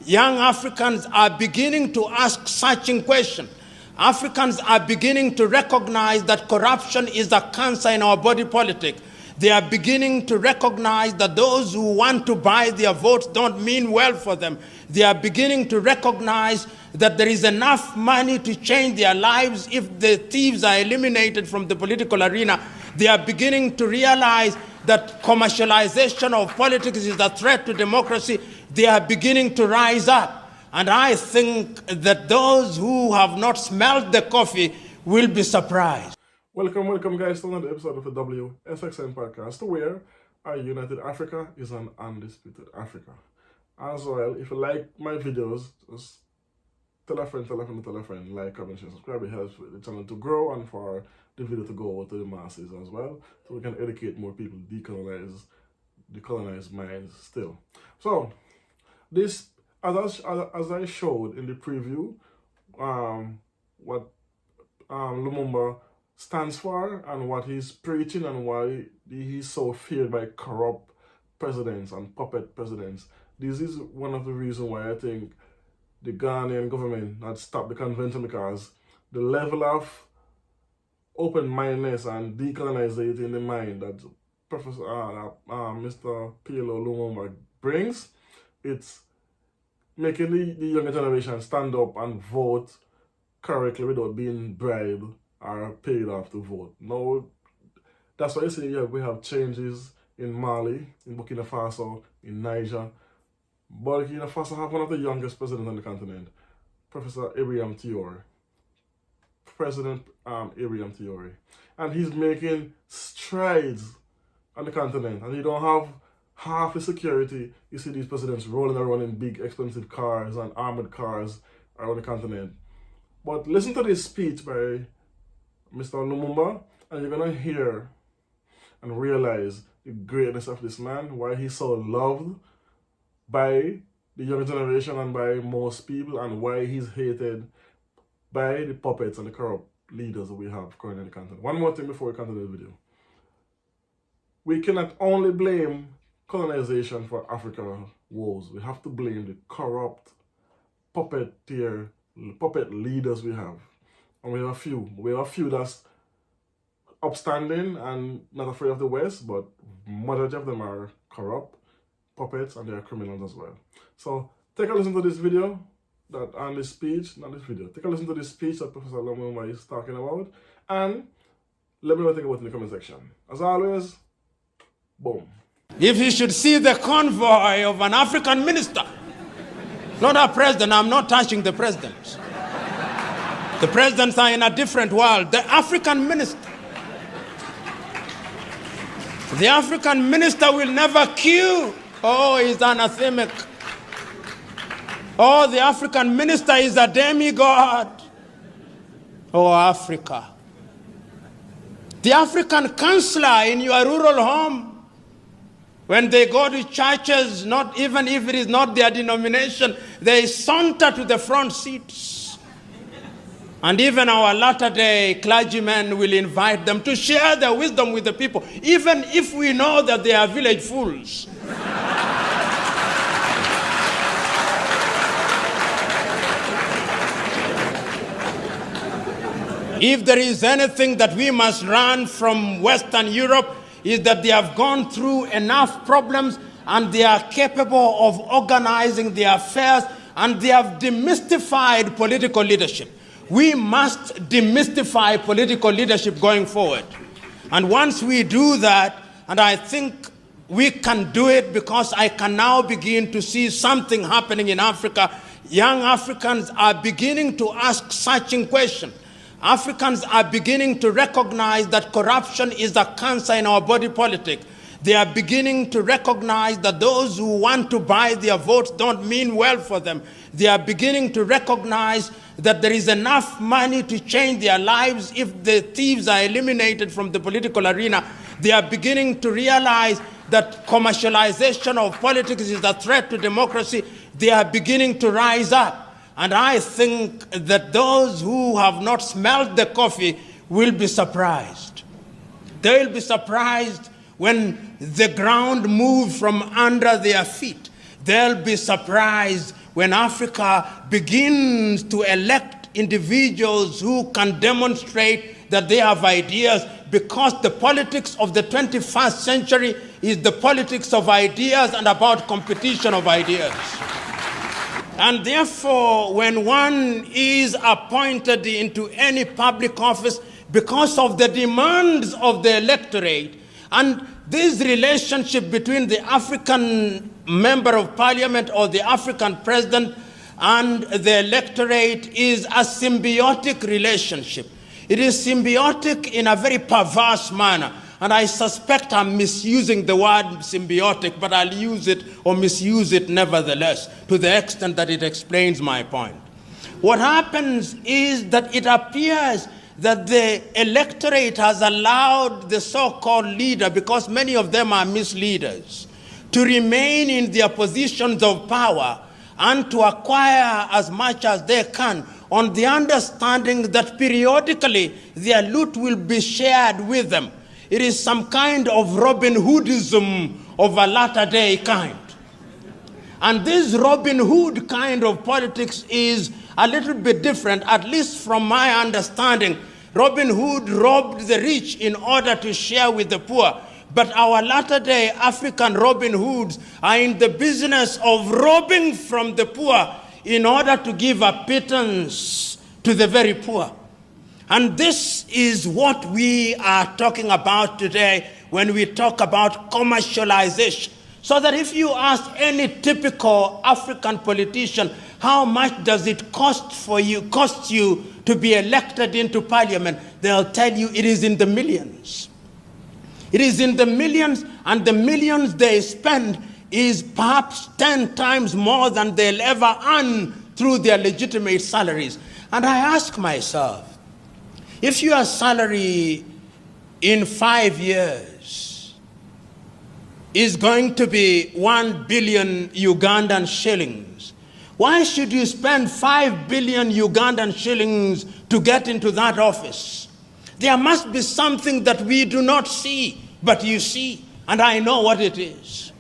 young Africans are beginning to ask searching questions. Africans are beginning to recognize that corruption is a cancer in our body politic. They are beginning to recognize that those who want to buy their votes don't mean well for them. They are beginning to recognize that there is enough money to change their lives if the thieves are eliminated from the political arena. They are beginning to realize that commercialization of politics is a threat to democracy. They are beginning to rise up. And I think that those who have not smelled the coffee will be surprised. Welcome guys to another episode of the WSXN podcast, where our United Africa is an undisputed Africa. As well, if you like my videos, just tell a friend, like, comment, share, subscribe. It helps the channel to grow and for the video to go out to the masses as well, so we can educate more people, decolonize minds still. So, this, as I showed in the preview, what Lumumba stands for and what he's preaching and why he's so feared by corrupt presidents and puppet presidents. This is one of the reasons why I think the Ghanaian government had stopped the convention, because the level of open-mindedness and decolonizing in the mind that Mr. PLO Lumumba brings, it's making the younger generation stand up and vote correctly without being bribed or paid off to vote. Now, that's why you see we have changes in Mali, in Burkina Faso, in Niger. Burkina Faso have one of the youngest presidents on the continent, Professor Ibrahim Traoré. President Ibrahim Traoré. And he's making strides on the continent. And you don't have half the security. You see these presidents rolling around in big expensive cars and armored cars around the continent. But listen to this speech by Mr. Lumumba, and you're going to hear and realize the greatness of this man, why he's so loved by the younger generation and by most people, and why he's hated by the puppets and the corrupt leaders that we have currently in the continent. One more thing before we continue the video. We cannot only blame colonization for Africa's woes. We have to blame the corrupt puppet leaders we have. And we have a few. We have a few that's upstanding and not afraid of the West, but majority of them are corrupt puppets and they are criminals as well. So take a listen to this video, take a listen to this speech that Professor Lumumba is talking about, and let me know what you think about it in the comment section. As always, boom. If you should see the convoy of an African minister, not our president, I'm not touching the president. The presidents are in a different world. The African minister. The African minister will never queue. Oh, he's anathemic. Oh, the African minister is a demigod. Oh, Africa. The African counselor in your rural home, when they go to churches, not even if it is not their denomination, they saunter to the front seats. And even our latter-day clergymen will invite them to share their wisdom with the people, even if we know that they are village fools. If there is anything that we must learn from Western Europe, is that they have gone through enough problems and they are capable of organizing their affairs, and they have demystified political leadership. We must demystify political leadership going forward. And once we do that, and I think we can do it because I can now begin to see something happening in Africa, young Africans are beginning to ask searching questions. Africans are beginning to recognize that corruption is a cancer in our body politic. They are beginning to recognize that those who want to buy their votes don't mean well for them. They are beginning to recognize that there is enough money to change their lives if the thieves are eliminated from the political arena. They are beginning to realize that commercialization of politics is a threat to democracy. They are beginning to rise up. And I think that those who have not smelled the coffee will be surprised. They will be surprised when the ground moves from under their feet. They'll be surprised when Africa begins to elect individuals who can demonstrate that they have ideas, because the politics of the 21st century is the politics of ideas and about competition of ideas. And therefore, when one is appointed into any public office because of the demands of the electorate, and this relationship between the African member of parliament or the African president and the electorate is a symbiotic relationship. It is symbiotic in a very perverse manner. And I suspect I'm misusing the word symbiotic, but I'll use it or misuse it nevertheless, to the extent that it explains my point. What happens is that it appears that the electorate has allowed the so-called leader, because many of them are misleaders, to remain in their positions of power and to acquire as much as they can, on the understanding that periodically their loot will be shared with them. It is some kind of Robin Hoodism of a latter-day kind. And this Robin Hood kind of politics is a little bit different, at least from my understanding. Robin Hood robbed the rich in order to share with the poor. But our latter-day African Robin Hoods are in the business of robbing from the poor in order to give a pittance to the very poor. And this is what we are talking about today when we talk about commercialization. So that if you ask any typical African politician, how much does it cost you to be elected into parliament, they'll tell you it is in the millions. It is in the millions, and the millions they spend is perhaps 10 times more than they'll ever earn through their legitimate salaries. And I ask myself, if your salary in 5 years is going to be 1 billion Ugandan shillings, why should you spend 5 billion Ugandan shillings to get into that office? There must be something that we do not see, but you see, and I know what it is.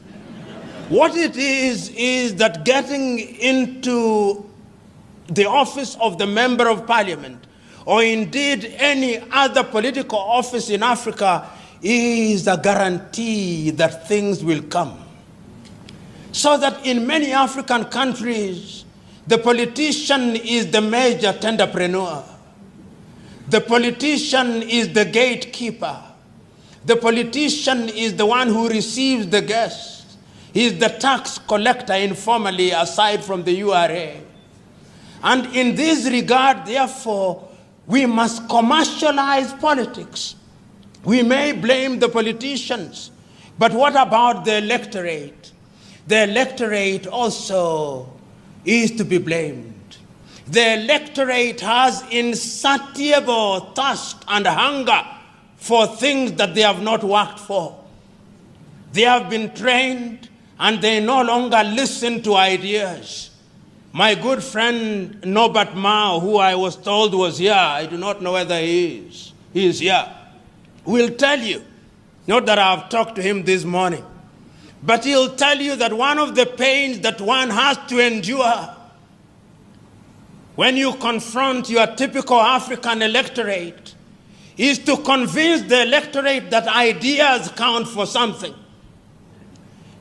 What it is that getting into the office of the member of parliament, or indeed any other political office in Africa, is a guarantee that things will come. So that in many African countries, the politician is the major tenderpreneur. The politician is the gatekeeper. The politician is the one who receives the guests. He is the tax collector informally, aside from the URA. And in this regard, therefore, we must commercialize politics. We may blame the politicians, but what about the electorate? The electorate also is to be blamed. The electorate has insatiable thirst and hunger for things that they have not worked for. They have been trained and they no longer listen to ideas. My good friend Norbert Mao, who I was told was here, I do not know whether he is here, will tell you, not that I have talked to him this morning, but he'll tell you that one of the pains that one has to endure when you confront your typical African electorate is to convince the electorate that ideas count for something.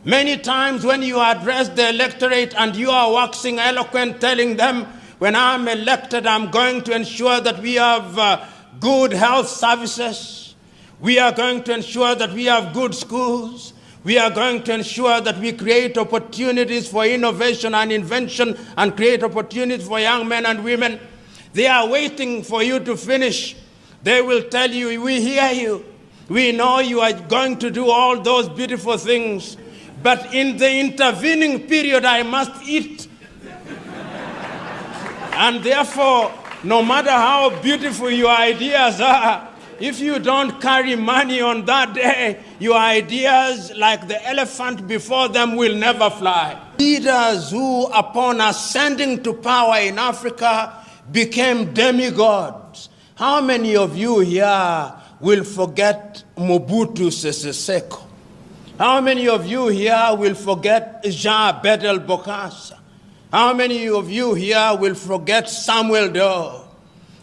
Many times when you address the electorate and you are waxing eloquent, telling them, when I'm elected, I'm going to ensure that we have good health services. We are going to ensure that we have good schools. We are going to ensure that we create opportunities for innovation and invention and create opportunities for young men and women. They are waiting for you to finish. They will tell you, we hear you. We know you are going to do all those beautiful things. But in the intervening period, I must eat. And therefore, no matter how beautiful your ideas are, if you don't carry money on that day, your ideas, like the elephant before them, will never fly. Leaders who, upon ascending to power in Africa, became demigods. How many of you here will forget Mobutu Sese Seko? How many of you here will forget Jean Bedel Bokassa? How many of you here will forget Samuel Doe?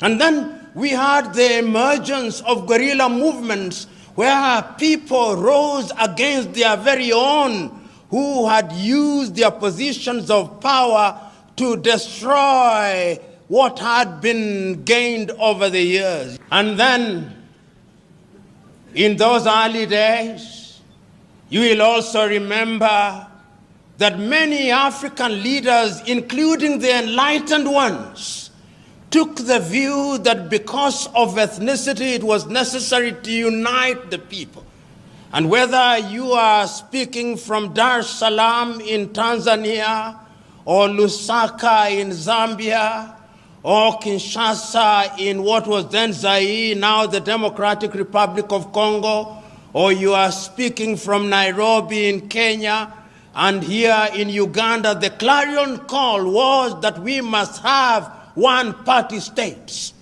And then we had the emergence of guerrilla movements where people rose against their very own who had used their positions of power to destroy what had been gained over the years. And then, in those early days, you will also remember that many African leaders, including the enlightened ones, took the view that because of ethnicity, it was necessary to unite the people. And whether you are speaking from Dar es Salaam in Tanzania, or Lusaka in Zambia, or Kinshasa in what was then Zaire, now the Democratic Republic of Congo, or you are speaking from Nairobi in Kenya, and here in Uganda, the clarion call was that we must have one-party states.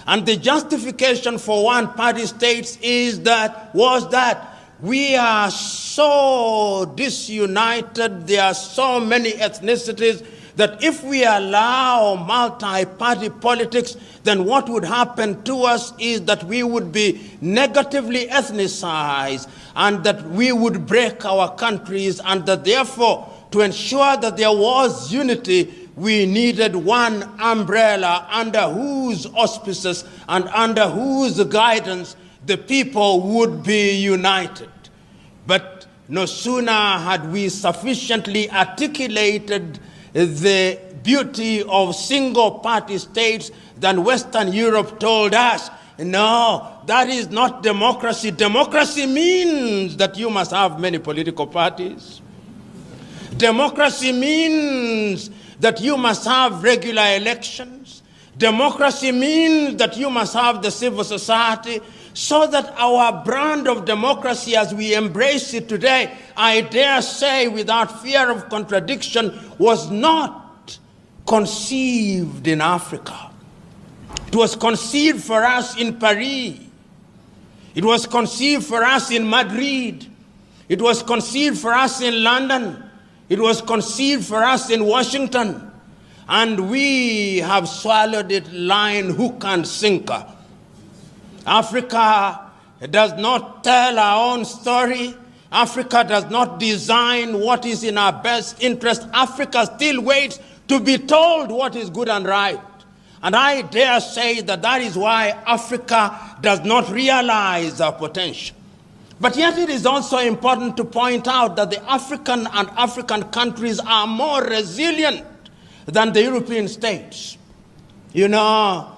And the justification for one-party states was that we are so disunited, there are so many ethnicities, that if we allow multi-party politics, then what would happen to us is that we would be negatively ethnicized and that we would break our countries, and that therefore, to ensure that there was unity, we needed one umbrella under whose auspices and under whose guidance the people would be united. But no sooner had we sufficiently articulated the beauty of single-party states than Western Europe told us, no, that is not democracy. Democracy means that you must have many political parties. Democracy means that you must have regular elections. Democracy means that you must have the civil society, so that our brand of democracy as we embrace it today, I dare say without fear of contradiction, was not conceived in Africa. It was conceived for us in Paris. It was conceived for us in Madrid. It was conceived for us in London. It was conceived for us in Washington. And we have swallowed it line, hook, and sinker. Africa does not tell our own story. Africa does not design what is in our best interest. Africa still waits to be told what is good and right. And I dare say that that is why Africa does not realize our potential. But yet it is also important to point out that the African and African countries are more resilient than the European states. You know,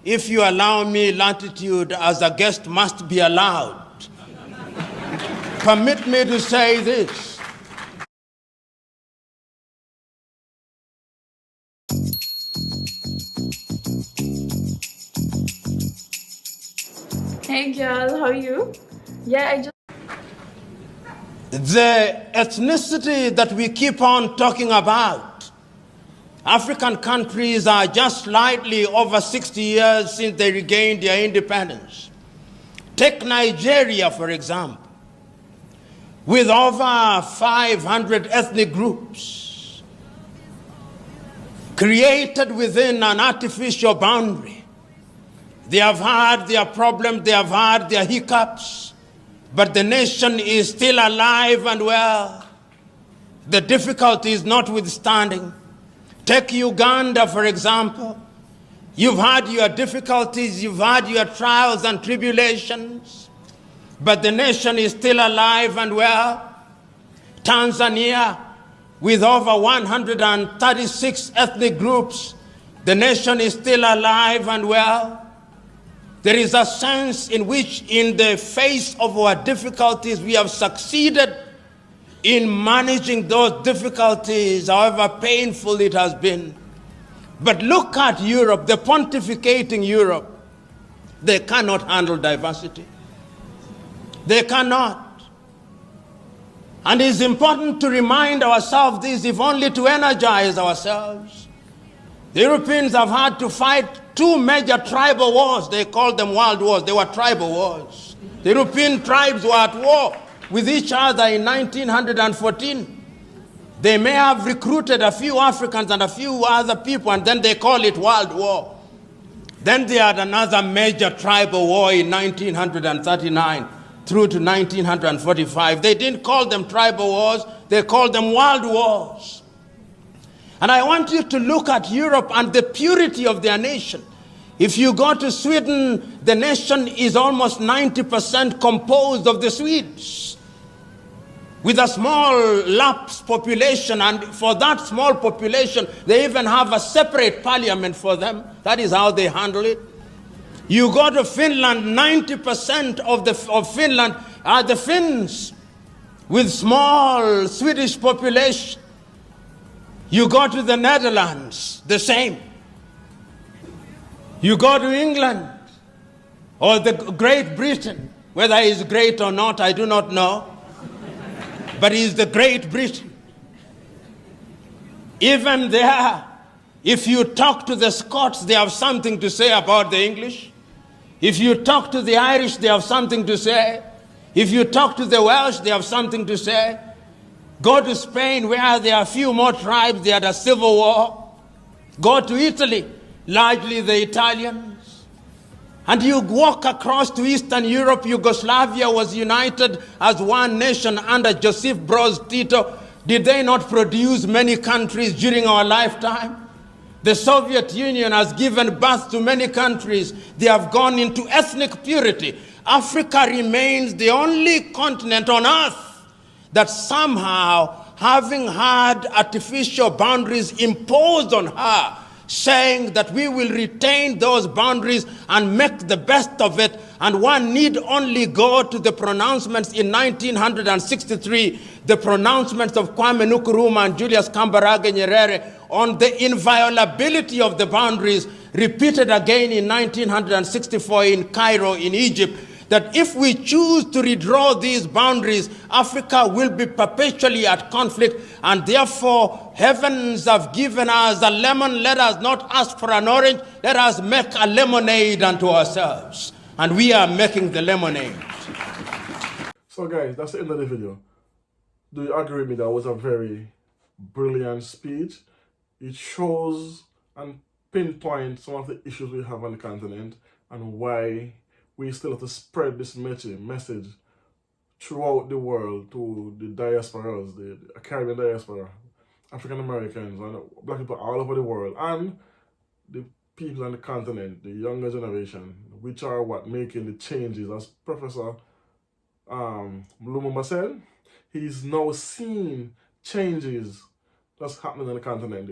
if you allow me latitude as a guest must be allowed, permit me to say this. Hey girl, how are you? Yeah, The ethnicity that we keep on talking about, African countries are just slightly over 60 years since they regained their independence. Take Nigeria, for example, with over 500 ethnic groups created within an artificial boundary. They have had their problems, they have had their hiccups, but the nation is still alive and well. The difficulties notwithstanding. Take Uganda, for example. You've had your difficulties, you've had your trials and tribulations, but the nation is still alive and well. Tanzania, with over 136 ethnic groups, the nation is still alive and well. There is a sense in which, in the face of our difficulties, we have succeeded in managing those difficulties, however painful it has been. But look at Europe, the pontificating Europe. They cannot handle diversity. They cannot. And it's important to remind ourselves this, if only to energize ourselves. The Europeans have had to fight two major tribal wars. They called them world wars. They were tribal wars. The European tribes were at war with each other in 1914. They may have recruited a few Africans and a few other people, and then they call it World War. Then they had another major tribal war in 1939 through to 1945. They didn't call them tribal wars, they called them world wars. And I want you to look at Europe and the purity of their nation. If you go to Sweden, the nation is almost 90% composed of the Swedes, with a small lapse population, and for that small population, they even have a separate parliament for them. That is how they handle it. You go to Finland, 90% of Finland are the Finns, with small Swedish population. You go to the Netherlands, the same. You go to England or the Great Britain, whether he's great or not, I do not know, but he's the Great Britain. Even there, if you talk to the Scots, they have something to say about the English. If you talk to the Irish, they have something to say. If you talk to the Welsh, they have something to say. Go to Spain, where there are a few more tribes, they had a civil war. Go to Italy, largely the Italians. And you walk across to Eastern Europe, Yugoslavia was united as one nation under Joseph Broz Tito. Did they not produce many countries during our lifetime? The Soviet Union has given birth to many countries. They have gone into ethnic purity. Africa remains the only continent on earth that somehow, having had artificial boundaries imposed on her, saying that we will retain those boundaries and make the best of it, and one need only go to the pronouncements in 1963, the pronouncements of Kwame Nkrumah and Julius Kambarage Nyerere on the inviolability of the boundaries, repeated again in 1964 in Cairo in Egypt, that if we choose to redraw these boundaries, Africa will be perpetually at conflict, and therefore heavens have given us a lemon. Let us not ask for an orange. Let us make a lemonade unto ourselves. And we are making the lemonade. So guys, that's the end of the video. Do you agree with me that was a very brilliant speech? It shows and pinpoints some of the issues we have on the continent and why we still have to spread this message throughout the world to the diasporas, the Caribbean diaspora, African Americans, and black people all over the world, and the people on the continent, the younger generation, which are what making the changes. As Professor Lumumba said, he's now seeing changes that's happening on the continent.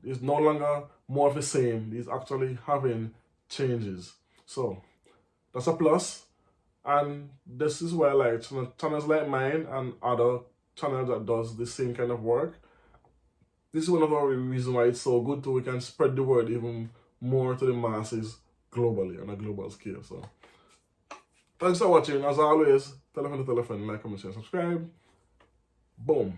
It's no longer more of the same. He's actually having changes. So that's a plus, and this is why I like channels like mine and other channels that does the same kind of work. This is one of the reasons why it's so good, too. We can spread the word even more to the masses globally, on a global scale. So thanks for watching. As always, tell a friend, like, comment, share, subscribe. Boom.